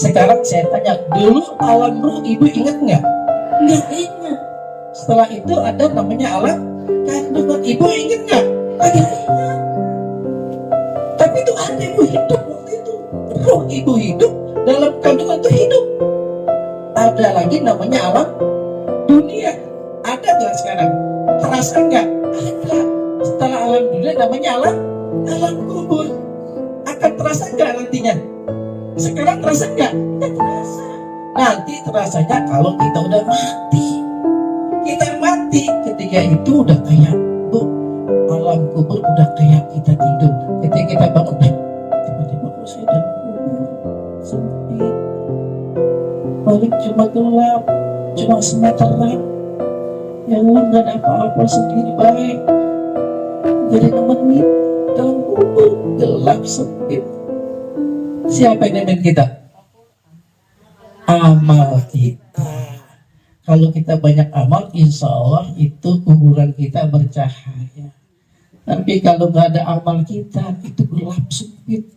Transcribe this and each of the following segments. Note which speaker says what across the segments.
Speaker 1: Sekarang saya tanya, dulu alam ruh ibu ingat nggak? Nggak ingat. Setelah itu ada namanya alam kandungan, ibu ingat nggak? Nggak ingat. Tapi itu ada, ibu hidup waktu itu. Ruh ibu hidup, dalam kandungan itu hidup. Ada lagi namanya alam dunia. Ada nggak sekarang? Terasa nggak? Ada. Setelah alam dunia namanya alam kubur. Akan terasa nggak nantinya? Sekarang terasa nggak? Nggak terasa. Nanti terasanya kalau kita udah mati. Kita mati ketika itu udah kayak alam kubur, udah kayak kita tidur. Ketika kita bangun, tiba-tiba kok saya udah sempit. Paling cuma gelap, cuma semeteran. Ya Allah, nggak ada apa-apa, sendiri baik. Jadi nemenin dalam kubur gelap sempit. Siapa yang nemenin kita? Amal kita. Kalau kita banyak amal, insya Allah itu kuburan kita bercahaya. Tapi kalau nggak ada amal kita, itu gelap sempit.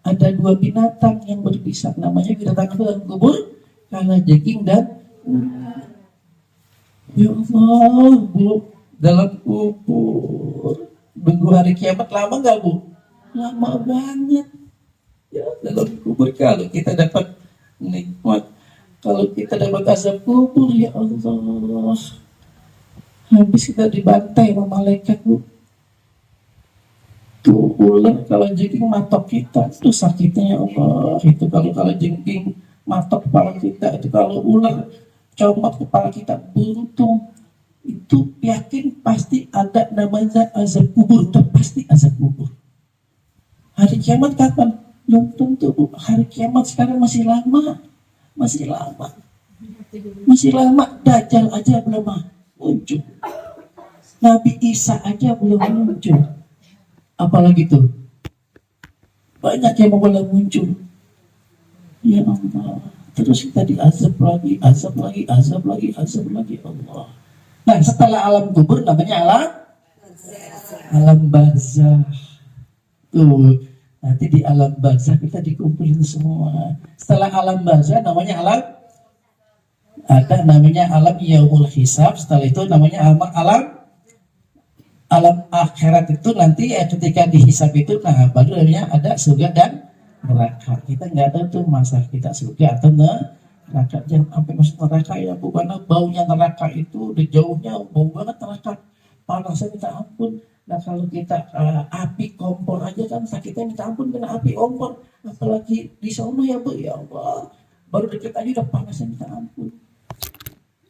Speaker 1: Ada dua binatang yang berbisa, namanya binatang dalam kubur, kalajengking dan ya Allah, Bu, dalam kubur. Nunggu hari kiamat lama nggak, Bu? Lama banget. Ya, dalam kubur kalau kita dapat nikmat, kalau kita dapat azab kubur, ya Allah, habis kita dibantai sama malaikat, Bu. Tuh ular kalau jengking matok kita, itu sakitnya ya Allah. Itu kalau jengking matok kepala kita, itu kalau ular comot kepala kita, buntung, itu yakin pasti ada namanya azab kubur. Udah pasti azab kubur. Hari kiamat kapan? Belum tentu, Bu. Hari kiamat sekarang masih lama. Masih lama. Dajjal aja belum muncul. Nabi Isa aja belum muncul. Apalagi tuh banyak yang mulai muncul. Ya Allah, terus kita diazab lagi Allah. Nah, setelah alam kubur namanya alam barzakh. Tuh, nanti di alam barzakh kita dikumpulin semua. Setelah alam barzakh namanya namanya alam yaumul hisab. Setelah itu namanya alam akhirat. Itu nanti ketika dihisab itu, nah baru namanya ada surga dan neraka. Kita nggak ada tuh masa kita surga atau neraka. Jangan sampai masuk neraka ya, Bu, karena baunya neraka itu udah jauhnya bau banget neraka, panasnya minta ampun. Nah kalau kita api kompor aja kan sakitnya minta ampun, kena api kompor, apalagi di sana ya, Bu, ya Allah, baru deket aja udah panasnya minta ampun.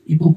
Speaker 1: Ibu